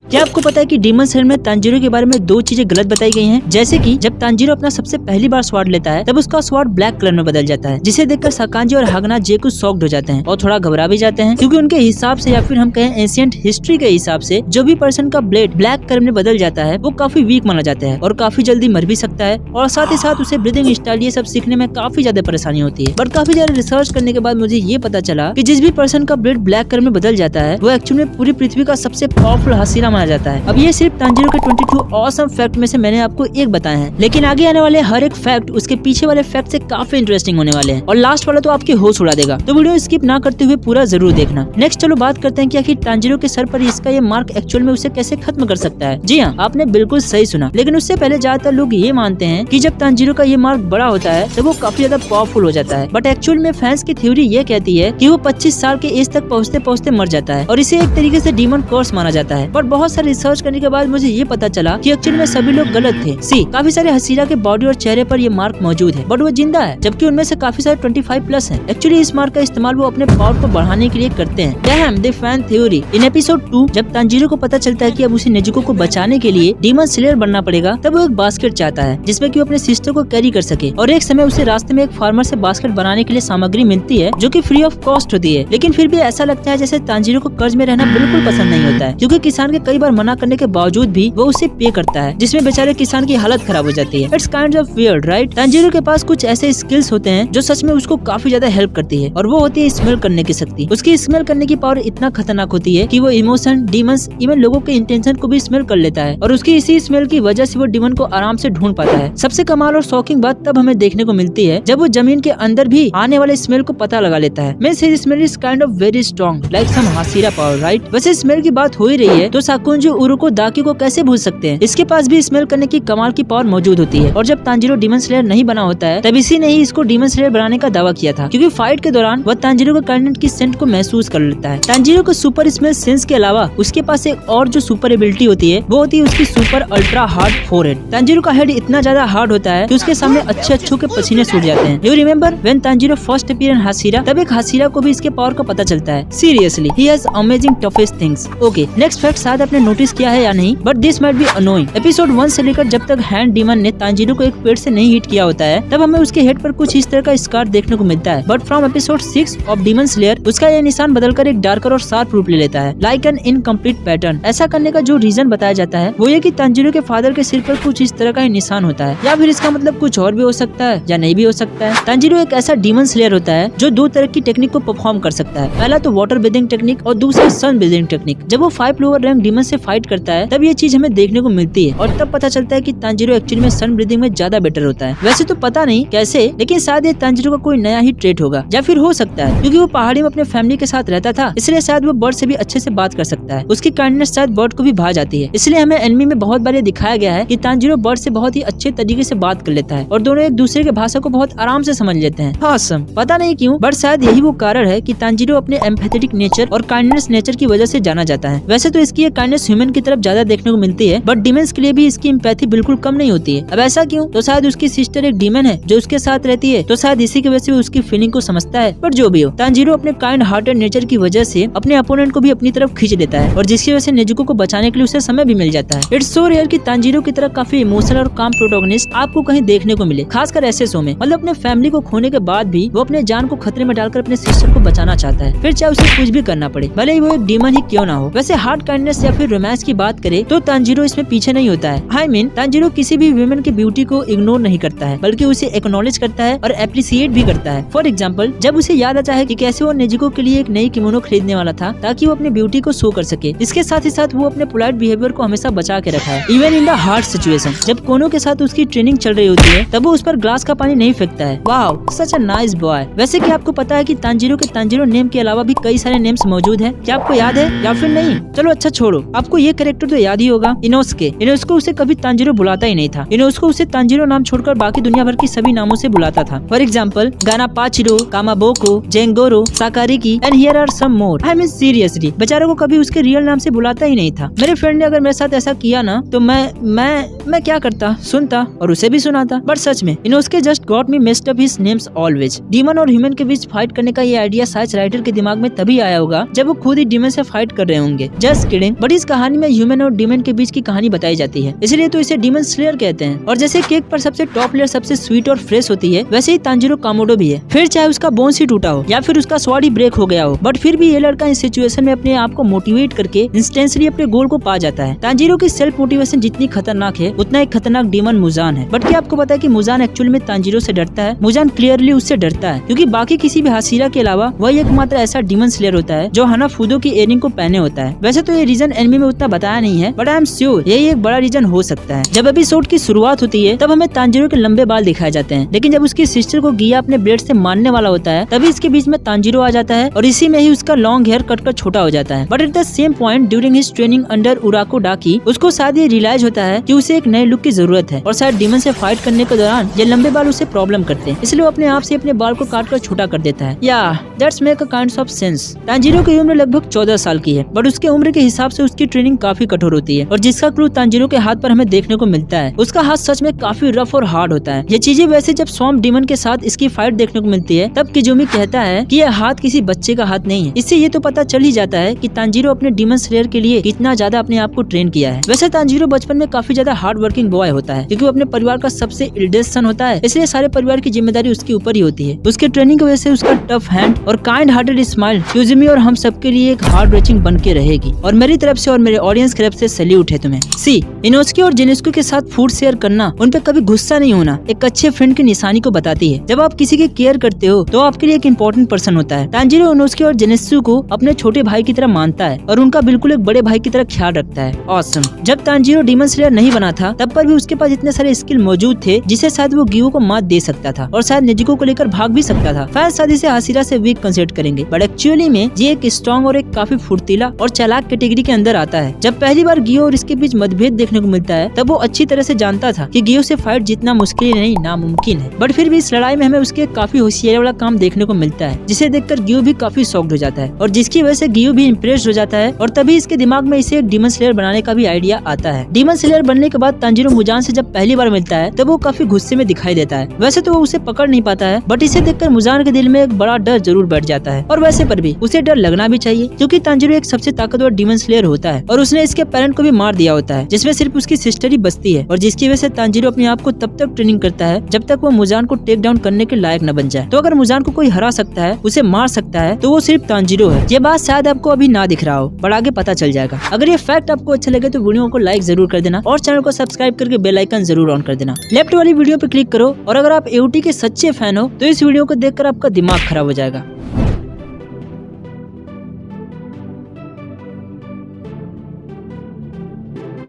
क्या आपको पता है कि डीमन स्लेयर में तांजीरो के बारे में दो चीजें गलत बताई गई हैं? जैसे कि जब तांजीरो अपना सबसे पहली बार स्वॉर्ड लेता है तब उसका स्वॉर्ड ब्लैक कलर में बदल जाता है, जिसे देखकर सकांजी और हागना जेकु शॉक्ड हो जाते हैं और थोड़ा घबरा भी जाते हैं, क्योंकि उनके हिसाब से या फिर हम कहें एंशिएंट हिस्ट्री के हिसाब से जो भी पर्सन का ब्लेड ब्लैक कलर में बदल जाता है वो काफी वीक माना जाता है और काफी जल्दी मर भी सकता है, और साथ ही साथ उसे ब्रीदिंग स्टाइल ये सब सीखने में काफी ज्यादा परेशानी होती है। बट काफी ज्यादा रिसर्च करने के बाद मुझे ये पता चला कि जिस भी पर्सन का ब्लेड ब्लैक कलर में बदल जाता है वो एक्चुअली में पूरी पृथ्वी का सबसे पावरफुल हसीना माना जाता है। अब ये सिर्फ तांजीरो के 22 ऑसम फैक्ट में से मैंने आपको एक बताए हैं, लेकिन आगे आने वाले हर एक फैक्ट उसके पीछे वाले फैक्ट से काफी इंटरेस्टिंग होने वाले हैं और लास्ट वाला तो आपकी होश उड़ा देगा। तो वीडियो स्किप ना करते हुए पूरा जरूर देखना। नेक्स्ट चलो बात करते हैं कि आखिर तांजीरो के सर पर इसका ये मार्क एक्चुअल में उसे कैसे खत्म कर सकता है। जी हाँ, आपने बिल्कुल सही सुना, लेकिन उससे पहले ज्यादातर लोग ये मानते हैं कि जब तांजीरो का ये मार्क बड़ा होता है तो वो काफी ज्यादा पावरफुल हो जाता है, बट एक्चुअल में फैंस की थ्योरी ये कहती है कि वो 25 साल के एज तक पहुँचते पहुँचते मर जाता है और इसे एक तरीके से डीमन कर्स माना जाता है। बट बहुत सारे रिसर्च करने के बाद मुझे ये पता चला कि एक्चुअली में सभी लोग गलत थे। काफी सारे हसीरा के बॉडी और चेहरे पर ये मार्क मौजूद है, बट वो जिंदा है, जबकि उनमें से काफी सारे 25 प्लस हैं। एक्चुअली इस मार्क का इस्तेमाल वो अपने पावर को बढ़ाने के लिए करते हैं। Dam the fan theory. In episode 2 जब तांजीरो को पता चलता है कि अब उसे नेजुको को बचाने के लिए डीमन स्लेयर बनना पड़ेगा, तब वो एक बास्केट चाहता है जिसमें कि वो अपने सिस्टर को कैरी कर सके, और एक समय उसे रास्ते में एक फार्मर से बास्केट बनाने के लिए सामग्री मिलती है जो कि फ्री ऑफ कॉस्ट होती है। लेकिन फिर भी ऐसा लगता है जैसे तांजीरो को कर्ज में रहना बिल्कुल पसंद नहीं होता है, क्योंकि किसान के कई बार मना करने के बावजूद भी वो उसे पे करता है, जिसमें बेचारे किसान की हालत खराब हो जाती है। It's kind of weird, right? Tanjiro के पास कुछ ऐसे स्किल्स होते हैं जो सच में उसको काफी ज्यादा हेल्प करती है, और वो होती है स्मेल करने की शक्ति। उसकी स्मेल करने की पावर इतना खतरनाक होती है कि वो इमोशन, डीमंस, इवन लोगों के इंटेंशन को भी स्मेल कर लेता है, और उसकी इसी स्मेल की वजह से वो डीमन को आराम से ढूंढ पाता है। सबसे कमाल और शॉकिंग बात तब हमें देखने को मिलती है जब वो जमीन के अंदर भी आने वाले स्मेल को पता लगा लेता है। Means his smell is kind of very strong, like some Hashira power, right? वैसे स्मेल की बात हो ही रही है तो साकुंजो उरुको दाकी को कैसे भूल सकते हैं? इसके पास भी स्मेल करने की कमाल की पावर मौजूद होती है, और जब तांजीरो डीमन स्लेयर नहीं बना होता है तब इसी ने ही इसको डीमन स्लेयर बनाने का दावा किया था, क्योंकि फाइट के दौरान वह तांजीरो के काइंड की सेंट को महसूस कर लेता है। तांजीरो को सुपर स्मेल सेंस के अलावा उसके पास एक और जो सुपर एबिलिटी होती है वो होती है उसकी super ultra hard forehead. Tanjiro का हेड इतना ज्यादा हार्ड होता है कि उसके सामने अच्छे अच्छों के पसीने छूट जाते हैं। You remember when Tanjiro first appear in Hashira, तब एक हासीरा को भी इसके पावर का पता चलता है। Seriously he has amazing toughest things. Okay, next fact शायद आपने नोटिस किया है या नहीं, but this might be annoying. Episode 1 से लेकर जब तक हैंड डीमन ने तांजीरो को एक पेड़ से नहीं हिट किया होता है तब हमें उसके हेड पर कुछ इस तरह का स्कार देखने को मिलता है, but from episode 6 of demon slayer उसका यह निशान बदलकर एक डार्कर और शार्प रूप ले लेता है, लाइक एन इनकम्प्लीट पैटर्न। ऐसा करने का जो रीजन बताया जाता है वो ये कि तांजीरो के फादर के सिर पर कुछ इस तरह का ही निशान होता है, या फिर इसका मतलब कुछ और भी हो सकता है या नहीं भी हो सकता है। तांजीरो एक ऐसा डीमन स्लेयर होता है जो दो तरह की टेक्निक को परफॉर्म कर सकता है। पहला तो वाटर ब्रीदिंग टेक्निक और दूसरा सन ब्रीदिंग टेक्निक। जब वो 5 लोअर रैंक डीमन से फाइट करता है तब ये चीज हमें देखने को मिलती है, और तब पता चलता है कि तांजीरो एक्चुअली में सन ब्रीदिंग में ज्यादा बेटर होता है। वैसे तो पता नहीं कैसे, लेकिन शायद ये तांजीरो का कोई नया ही ट्रेट होगा, या फिर हो सकता है क्योंकि वो पहाड़ी में अपने फैमिली के साथ रहता था, इसलिए शायद वो बर्ड से भी अच्छे से बात कर सकता है। उसकी काइंडनेस शायद बर्ड को भी भा जाती है, इसलिए हमें एनिमी में बहुत बार दिखाया गया है कि तांजीरो बर्ड से बहुत ही अच्छे तरीके से बात कर लेता है और दोनों एक दूसरे के भाषा को बहुत आराम से समझ लेते हैं। ऑसम। पता नहीं क्यों, बट शायद यही वो कारण है कि तांजीरो अपने एम्पैथेटिक नेचर और काइंडनेस नेचर की वजह से जाना जाता है। वैसे तो इसकी ये काइंडनेस ह्यूमन की तरफ ज्यादा देखने को मिलती है, बट डीमंस के लिए भी इसकी एम्पैथी बिल्कुल कम नहीं होती है। अब ऐसा क्यों? तो शायद उसकी सिस्टर एक डीमन है जो उसके साथ रहती है, तो शायद इसी की वजह से उसकी फीलिंग को समझता है। बट जो भी हो, तांजीरो अपने काइंड हार्टेड नेचर की वजह से अपने अपोनेंट को भी अपनी तरफ खींच लेता है, और जिसकी वजह से नेजुको को बचाने के लिए उसे समय भी मिल जाता है। इट्स सो रेयर कि तांजीरो की तरह काफी इमोशनल और काम प्रोटोगनिस्ट आपको कहीं देखने को मिले, खासकर ऐसे शो में। मतलब अपने फैमिली को खोने के बाद भी वो अपने जान को खतरे में डालकर अपने सिस्टर को बचाना चाहता है, फिर चाहे उसे कुछ भी करना पड़े, भले ही वो एक डीमन ही क्यों ना हो। वैसे हार्ड काइंडनेस या फिर रोमांस की बात करे तो तांजीरो इसमें पीछे नहीं होता है। आई मीन तांजीरो किसी भी वुमेन की ब्यूटी को इग्नोर नहीं करता है, बल्कि उसे एक्नॉलेज करता है और एप्रिसिएट भी करता है। फॉर एग्जाम्पल, जब उसे याद आता है कि कैसे वो नेजुको के लिए एक नई किमोनो खरीदने वाला था ताकि वो अपनी ब्यूटी को शो कर सके, इसके साथ ही साथ वो अपने पोलाइट बिहेवियर को हमेशा बचा के रखा है। Even in the hard situation, जब कोनो के साथ उसकी ट्रेनिंग चल रही होती है तब वो उस पर ग्लास का पानी नहीं फेंकता है। Wow, such a nice boy. वैसे क्या आपको पता है कि तांजीरो के तांजीरो नेम के अलावा भी कई सारे नेम्स मौजूद हैं? क्या आपको याद है या फिर नहीं? चलो अच्छा छोड़ो, आपको ये कैरेक्टर तो याद ही होगा, इनोस्के। इनोस्को उसे कभी तांजीरो बुलाता ही नहीं था। इनोस्को उसे तांजीरो नाम छोड़कर बाकी दुनिया भर की सभी नामों से बुलाता था। For example, Gonpachiro, Kamaboko, Gengoro, Sakariki and here are some more. I mean seriously, बेचारे को कभी उसके रियल नाम से बुलाता ही नहीं था। मेरे फ्रेंड ने अगर मेरे साथ ऐसा किया ना तो मैं क्या करता, सुनता और उसे भी सुनाता। बट सच में Inosuke just got me messed up his names always. Demon और ह्यूमन के बीच फाइट करने का ये आइडिया शायद राइटर के दिमाग में तभी आया होगा जब वो खुद ही डीमन से फाइट कर रहे होंगे। Just kidding. बट बट इस कहानी में ह्यूमन और डीमन के बीच की कहानी बताई जाती है, इसलिए तो इसे डीमन स्लेयर कहते हैं। और जैसे केक पर सबसे टॉप लेयर सबसे स्वीट और फ्रेश होती है, वैसे ही तांजीरो कामोडो भी है। फिर चाहे उसका बोन्स ही टूटा हो या फिर उसका स्वॉर्ड ही ब्रेक हो गया हो, बट फिर भी ये लड़का इस सिचुएशन में अपने आप को मोटिवेट करके इंस्टेंटली अपने गोल को पा जाता है। तांजीरो की सेल्फ मोटिवेशन जितनी खतरनाक है, उतना एक खतरनाक डीमन मुजान है। बट क्या आपको पता है कि मुजान एक्चुअली में तांजीरो से डरता है? मुजान क्लियरली उससे डरता है, क्योंकि बाकी किसी भी हाशिरा के अलावा वही एकमात्र ऐसा डीमन स्लेयर होता है जो हानाफुदो की इयररिंग को पहने होता है। वैसे तो ये रीजन एनिमे में उतना बताया नहीं है, बट आई एम श्योर यही एक बड़ा रीजन हो सकता है। जब एपिसोड की शुरुआत होती है तब हमें तांजीरो के लंबे बाल दिखाए जाते हैं, लेकिन जब उसकी सिस्टर को गिया अपने ब्लेड से मारने वाला होता है तभी इसके बीच में तांजीरो आ जाता है और इसी में ही उसका लॉन्ग हेयर कट कर छोटा हो जाता है। But at the same point during his training under Urokodaki, उसको शायद ये रियलाइज होता है कि उसे एक नए लुक की जरूरत है और शायद डीमन से फाइट करने के दौरान ये लंबे बाल उसे प्रॉब्लम करते हैं, इसलिए वो अपने आप से अपने बाल को काट कर छोटा कर देता है। या that's make a kind of sense. Tanjiro की उम्र लगभग 14 साल की है, बट उसके उम्र के हिसाब से उसकी ट्रेनिंग काफी कठोर होती है और जिसका क्लू तांजीरो के हाथ पर हमें देखने को मिलता है। उसका हाथ सच में काफी रफ और हार्ड होता है। ये चीजें वैसे जब स्वॉर्म डीमन के साथ इसकी फाइट देखने को मिलती है तब किजुमी कहता है कि यह हाथ किसी बच्चे का हाथ नहीं है। इससे ये तो पता चल ही जाता है कि तांजीरो अपने डीमन स्लेयर के लिए कितना ज्यादा अपने आप को ट्रेन किया है। वैसे तांजीरो बचपन में काफी ज्यादा हार्ड वर्किंग बॉय होता है, क्योंकि वो अपने परिवार का सबसे एल्डेस्ट सन होता है, इसलिए सारे परिवार की जिम्मेदारी उसके ऊपर ही होती है। उसके ट्रेनिंग की वजह से उसका टफ हैंड और काइंड हार्टेड स्माइल किजुमी और हम सबके लिए एक हार्ड रेचिंग बन के रहेगी। और मेरी तरफ से और मेरे ऑडियंस की तरफ से सैल्यूट है तुम्हें। सी इनोस्की और जेनेस्को के साथ फूड शेयर करना, उन पे कभी गुस्सा नहीं होना एक अच्छे फ्रेंड की निशानी को बताती है। जब आप किसी की केयर करते हो तो आपके लिए एक इम्पोर्टेंट पर्सन होता है। तांजीरो इनोस्की और जेनेस्को को अपने छोटे भाई की तरह मानता है और उनका बिल्कुल एक बड़े भाई की तरह ख्याल रखता है। ऑसम। जब तांजीरो डीमन स्लेयर नहीं बना था तब पर भी उसके पास इतने सारे स्किल मौजूद थे जिसे शायद वो गियो को मात दे सकता था और शायद नेजुको को लेकर भाग भी सकता था। शायद शादी से हाशिरा से वीक कंसिडर करेंगे, बट एक्चुअली में ये एक स्ट्रॉन्ग और एक काफी फुर्तीला और चालाक कैटेगरी के अंदर आता है। जब पहली बार गियो और इसके बीच मतभेद देखने को मिलता है तब वो अच्छी तरह से जानता था कि गियो से फाइट जीतना मुश्किल नहीं नामुमकिन है, बट फिर भी इस लड़ाई में हमें उसके काफी होशियारी वाला काम देखने को मिलता है, जिसे देखकर गियो भी काफी शॉक्ड हो जाता है और जिसकी वजह से गियो भी इम्प्रेस्ड हो जाता है और तभी इसके दिमाग में इसे एक डीमन स्लेयर बनाने का भी आइडिया आता है। डीमन स्लेयर बनने के बाद तांजीरो मुजान से जब पहली बार मिलता है तब वो काफी गुस्से में दिखाई देता है। वैसे तो वो उसे पकड़ नहीं पाता है, बट इसे देखकर मुजान के दिल में एक बड़ा डर जरूर बैठ जाता है और वैसे पर भी उसे डर लगना भी चाहिए, क्योंकि तांजीरो एक सबसे ताकतवर डीमन स्लेयर होता है और उसने इसके पेरेंट को भी मार दिया होता है, जिसमें सिर्फ उसकी सिस्टर ही बचती है और जिसकी वजह से तांजीरो अपने आप को तब तक ट्रेनिंग करता है जब तक वो मुजान को टेक डाउन करने के लायक न बन जाए। तो अगर मुजान को कोई हरा सकता है, उसे मार सकता है, तो वो सिर्फ तांजीरो है। ये बात शायद आपको अभी ना दिख रहा हो, पर आगे पता चल जाएगा। अगर ये फैक्ट आपको अच्छा लगे तो वीडियो को लाइक जरूर कर देना और चैनल को सब्सक्राइब करके बेल आइकन जरूर ऑन कर देना। लेफ्ट वाली वीडियो पे क्लिक करो और अगर आप एओटी के सच्चे फैन हो तो इस वीडियो को देखकर आपका दिमाग खराब हो जाएगा।